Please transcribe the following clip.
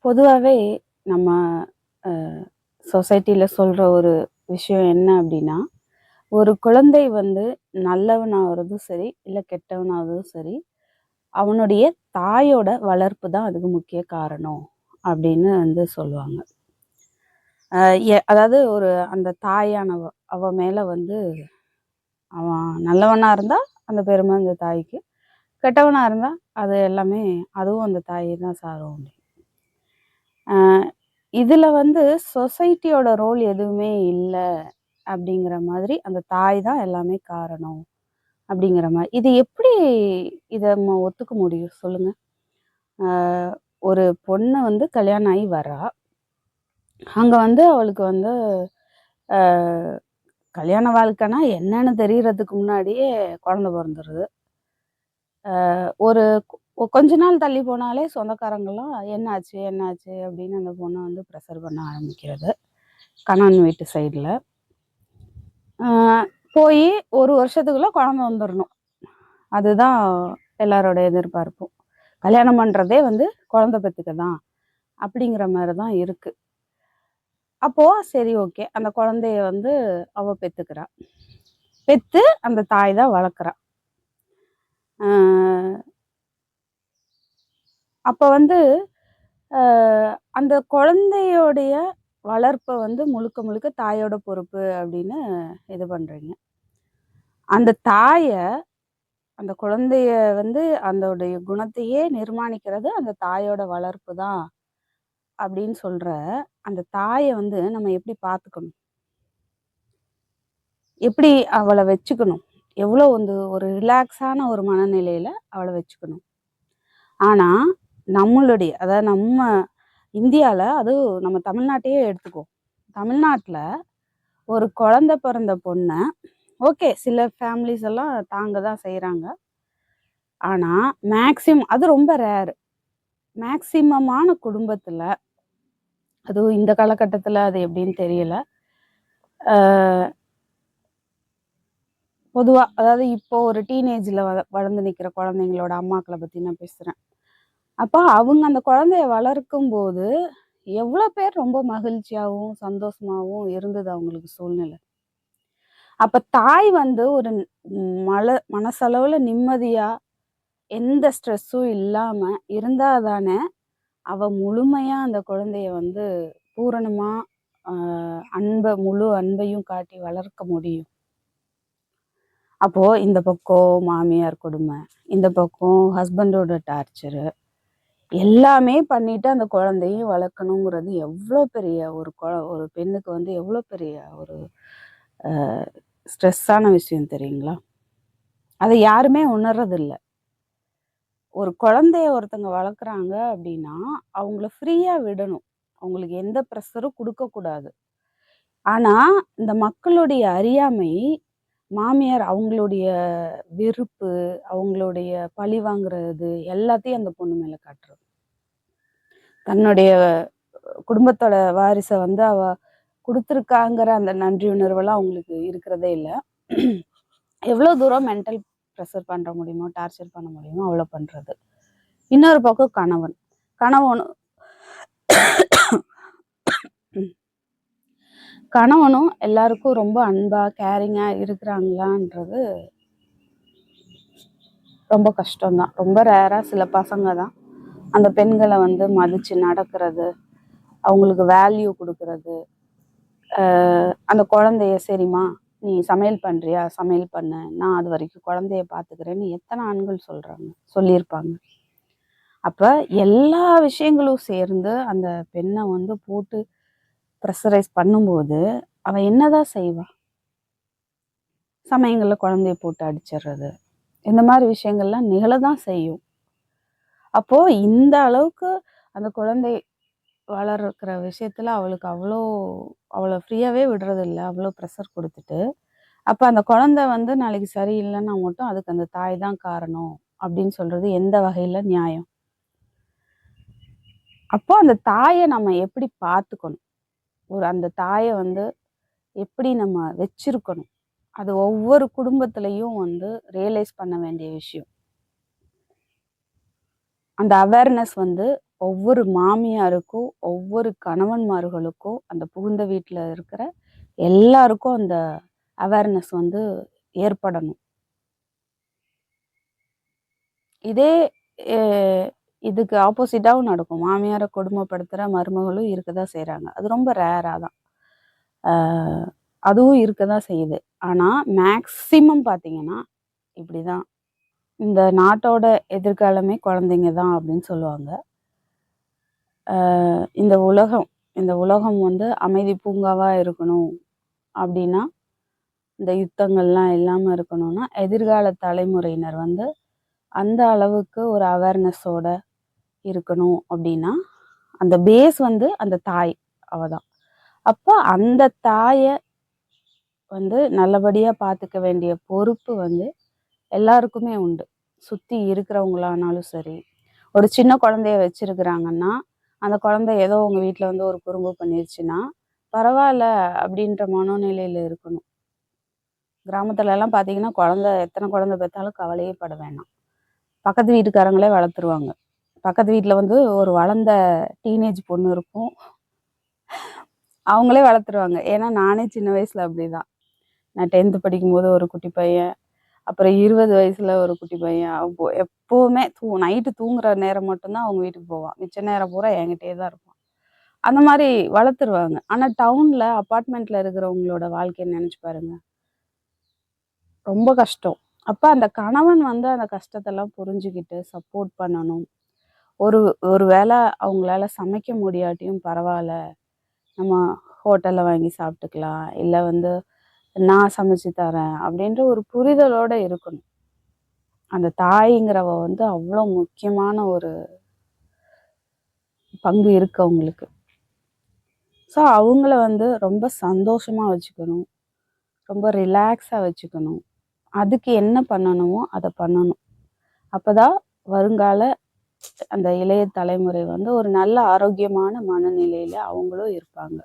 பொதுவாவே நம்ம அ சொசைட்டில சொல்ற ஒரு விஷயம் என்ன அப்டின்னா, ஒரு குழந்தை வந்து நல்லவனாவறதும் சரி, இல்ல கெட்டவனாவதும் சரி, அவனுடைய தாயோட வளர்ப்பு தான் அதுக்கு முக்கிய காரணம் அப்படின்னு வந்து சொல்லுவாங்க. அ அதாவது அந்த தாயானவ அவ மேல வந்து அவன் நல்லவனா இருந்தா அந்த பெருமை அந்த தாய்க்கு, கெட்டவனா இருந்தா அது எல்லாமே அதுவும் அந்த தாயை தான் சாரும். அ இதுல வந்து சொசைட்டியோட ரோல் எதுவுமே இல்ல அப்படிங்கிற மாதிரி, அந்த தாய் தான் எல்லாமே காரணம் அப்படிங்கிற மாரி. இது எப்படி இத நம்ம ஒத்துக்க முடியும் சொல்லுங்க? அ ஒரு பொண்ணு வந்து கல்யாணம் ஆகி வரா. அங்க வந்து அவளுக்கு வந்து அ கல்யாண வாழ்க்கைனா என்னன்னு தெரியறதுக்கு முன்னாடியே குழந்தை பொறந்துருது. ஒரு கொஞ்ச நாள் தள்ளி போனாலே சொந்தக்காரங்கலாம் "என்னாச்சு? என்னாச்சு?" அப்படின்னு அந்த பொண்ண வந்து ப்ரெஷர் பண்ண ஆரம்பிக்கிறது. கணவன் வீட்டு சைடுல. ஆ போயி 1 வருஷத்துக்குள்ள குழந்தை வந்துரணும். அதுதான் எல்லாரோட எதிர்பார்ப்பும். கல்யாணம் பண்றதே வந்து குழந்தை பெத்துக்க தான். அப்படிங்கிற மாரி தான் இருக்கு. அப்போ சரி ஓகே. அந்த குழந்தைய வந்து அவ பெத்துக்கிறா. பெத்து அந்த தாய் தான் வளர்க்குறா. ஆ அப்ப வந்து அ அந்த குழந்தையோடைய வளர்ப்ப வந்து முழுக்க முழுக்க தாயோட பொறுப்பு அப்படின்னு இது பண்றீங்க. அந்த தாய அந்த குழந்தைய வந்து அதோடைய குணத்தையே நிர்மாணிக்கிறது அந்த தாயோட வளர்ப்பு தான் அப்படின்னு சொல்ற அந்த தாய வந்து நம்ம எப்படி பார்த்துக்கணும்? எப்படி அவள வச்சுக்கணும்? எவ்வளோ வந்து ஒரு ரிலாக்ஸான ஒரு மனநிலையில அவள வச்சுக்கணும். ஆனா, அதாவது நம்ம இந்தியால அதுவும் நம்ம தமிழ்நாட்டையே எடுத்துக்குவோம். தமிழ்நாட்ல ஒரு குழந்தை பிறந்த பொண்ண ஓகே சில ஃபேமிலிஸ் எல்லாம் தாங்க தான் செய்றாங்க. ஆனா, அது ரொம்ப ரேர். மேக்ஸிமமான குடும்பத்துல, அதுவும் இந்த காலகட்டத்துல அது எப்படின்னு தெரியல. அ பொதுவா அதாவது இப்போ ஒரு டீனேஜ்ல வளர்ந்து நிக்கிற குழந்தைங்களோட அம்மாக்கள பத்தி நான் பேசுறேன். அப்ப அவங்க அந்த குழந்தைய வளர்க்கும்போது, எவ்வளோ பேர் ரொம்ப மகிழ்ச்சியாவும், சந்தோஷமாவும் இருந்தது அவங்களுக்கு சூழ்நிலை. அப்ப தாய் வந்து ஒரு மனசளவுல நிம்மதியா, எந்த ஸ்ட்ரெஸ்ஸும் இல்லாம இருந்தா தானே, அவ முழுமையா அந்த குழந்தைய வந்து பூரணமா அ முழு அன்பையும் காட்டி வளர்க்க முடியும். அப்போ இந்த பக்கம் மாமியார் கொடுமை, இந்த பக்கம் ஹஸ்பண்டோட டார்ச்சரு, எல்லாமே பண்ணிட்டு அந்த குழந்தையும் வளர்க்கணுங்கிறது எவ்வளோ பெரிய ஒரு பெண்ணுக்கு வந்து எவ்வளோ பெரிய ஒரு அ ஸ்ட்ரெஸ்ஸான விஷயம் தெரியுங்களா? அத யாருமே உணர்றதில்ல. ஒரு குழந்தைய ஒருத்தங்க வளர்க்குறாங்க அப்படின்னா, அவங்கள ஃப்ரீயா விடணும். அவங்களுக்கு எந்த ப்ரெஷரும் குடுக்கக்கூடாது. ஆனா, இந்த மக்களுடைய அறியாமை, மாமியார் அவங்களுடைய வெறுப்பு, அவங்களுடைய பழி வாங்குறது எல்லாத்தையும் அந்த பொண்ணு மேல காட்டுறது. தன்னுடைய குடும்பத்தோட வாரிச வந்து அவ குடுத்துருக்காங்கிற அந்த நன்றி உணர்வெல்லாம் அவங்களுக்கு இருக்கிறதே இல்ல. எவ்வளோ தூரம் மென்டல் ப்ரெஷர் பண்ற முடியுமோ, டார்ச்சர் பண்ண முடியுமோ அவ்வளோ பண்றது. இன்னொரு பக்கம் கணவன். கணவனும் கணவனும் எல்லாருக்கும் ரொம்ப அன்பா, கேரிங்கா இருக்கிறாங்களான்றது ரொம்ப கஷ்டம் தான். ரொம்ப ரேரா சில பசங்க தான் அந்த பெண்கள வந்து மதிச்சு நடக்கிறது, அவங்களுக்கு வேல்யூ குடுக்குறது, அந்த குழந்தைய சரிம்மா நீ சமையல் பண்றியா? சமையல் பண்ணு. நான் அது வரைக்கும் குழந்தைய பார்த்துக்கிறேன்னு எத்தனை ஆண்கள் சொல்லியிருப்பாங்க. அப்ப எல்லா விஷயங்களும் சேர்ந்து அந்த பெண்ண வந்து போட்டு ப்ரெஷரைஸ் பண்ணும்போது, அவ என்னதான் செய்வா? சமயங்கள்ல குழந்தைய போட்டு அடிச்சிடுறது. இந்த மாரி விஷயங்கள்லாம் நிகழதான் செய்யும். அப்போ இந்த அளவுக்கு அந்த குழந்தை வளர்க்கிற விஷயத்துல அவளுக்கு அவள ஃப்ரீயாவே விடுறதில்ல. அவ்வளோ ப்ரெஷர் குடுத்துட்டு, அப்ப அந்த குழந்தை வந்து நாளைக்கு சரியில்லன்னா மட்டும் அதுக்கு அந்த தாய் தான் காரணம் அப்படின்னு சொல்றது எந்த வகையில நியாயம்? அப்போ அந்த தாய நம்ம எப்படி பார்த்துக்கணும்? அந்த தாய வந்து எப்படி நம்ம வச்சிருக்கணும்? அது ஒவ்வொரு குடும்பத்திலயும் வந்து ரியலைஸ் பண்ண வேண்டிய விஷயம். அந்த அவேர்னஸ் வந்து ஒவ்வொரு மாமியாருக்கும், ஒவ்வொரு கணவன்மார்களுக்கும், அந்த புகுந்த வீட்டில் இருக்கிற எல்லாருக்கும் அந்த அவேர்னஸ் வந்து ஏற்படணும். இதே இதுக்கு ஆப்போசிட்டாகவும் நடக்கும். மாமியாரை கொடுமைப்படுத்துகிற மருமகளும் இருக்க தான் செய்கிறாங்க. அது ரொம்ப ரேராக தான். அதுவும் இருக்க தான் செய்யுது. ஆனால் மேக்சிமம் பார்த்தீங்கன்னா இப்படி தான். இந்த நாட்டோட எதிர்காலமே குழந்தைங்க தான் அப்படின்னு சொல்லுவாங்க. இந்த உலகம் வந்து அமைதி பூங்காவாக இருக்கணும் அப்படின்னா, இந்த யுத்தங்கள்லாம் இல்லாமல் இருக்கணும்னா, எதிர்கால தலைமுறையினர் வந்து அந்த அளவுக்கு ஒரு அவேர்னஸோட இருக்கணும் அப்படின்னா, அந்த பேஸ் வந்து அந்த தாய் அவதான். அப்போ அந்த தாயை வந்து நல்லபடியாக பார்த்துக்க வேண்டிய பொறுப்பு வந்து எல்லாருக்குமே உண்டு. சுற்றி இருக்கிறவங்களானாலும் சரி, ஒரு சின்ன குழந்தைய வச்சிருக்கிறாங்கன்னா, அந்த குழந்தை ஏதோ உங்கள் வீட்டில் வந்து ஒரு குறும்பு பண்ணிருச்சுன்னா பரவாயில்ல அப்படின்ற மனோநிலையில் இருக்கணும். கிராமத்துலலாம் பார்த்தீங்கன்னா எத்தனை குழந்தை பெற்றாலும் கவலையே பட வேணாம். பக்கத்து வீட்டுக்காரங்களே வளர்த்துருவாங்க. பக்கத்து வீட்டில் வந்து ஒரு வளர்ந்த டீனேஜ் பொண்ணு இருக்கும், அவங்களே வளர்த்துருவாங்க. ஏன்னா நானே சின்ன வயசில் அப்படி தான். நான் 10th படிக்கும்போது ஒரு குட்டி பையன், அப்புறம் 20 வயசில் ஒரு குட்டி பையன். எப்போவுமே நைட்டு தூங்குற நேரம் மட்டும்தான் அவங்க வீட்டுக்கு போவான். மிச்ச நேரம் பூரா என்கிட்டயே தான் இருப்பான். அந்த மாதிரி வளர்த்துருவாங்க. ஆனால் டவுனில் அப்பார்ட்மெண்ட்டில் இருக்கிறவங்களோட வாழ்க்கையை நினச்சி பாருங்க, ரொம்ப கஷ்டம். அப்போ அந்த கணவன் வந்து அந்த கஷ்டத்தெல்லாம் புரிஞ்சுக்கிட்டு சப்போர்ட் பண்ணணும். ஒரு வேளை அவங்களால சமைக்க முடியாட்டியும் பரவாயில்ல, நம்ம ஹோட்டலில் வாங்கி சாப்பிட்டுக்கலாம், இல்லை வந்து நான் சமைச்சு தரேன் அப்படின்ற ஒரு புரிதலோடு இருக்கணும். அந்த தாய்ங்கிறவ வந்து அவ்வளோ முக்கியமான ஒரு பங்கு இருக்கு அவங்களுக்கு. ஸோ அவங்கள வந்து ரொம்ப சந்தோஷமாக வச்சுக்கணும், ரொம்ப ரிலாக்ஸாக வச்சுக்கணும். அதுக்கு என்ன பண்ணணுமோ அதை பண்ணணும். அப்போ தான் வருங்கால அந்த இளைய தலைமுறை வந்து ஒரு நல்ல ஆரோக்கியமான மனநிலையில் அவங்களும் இருப்பாங்க.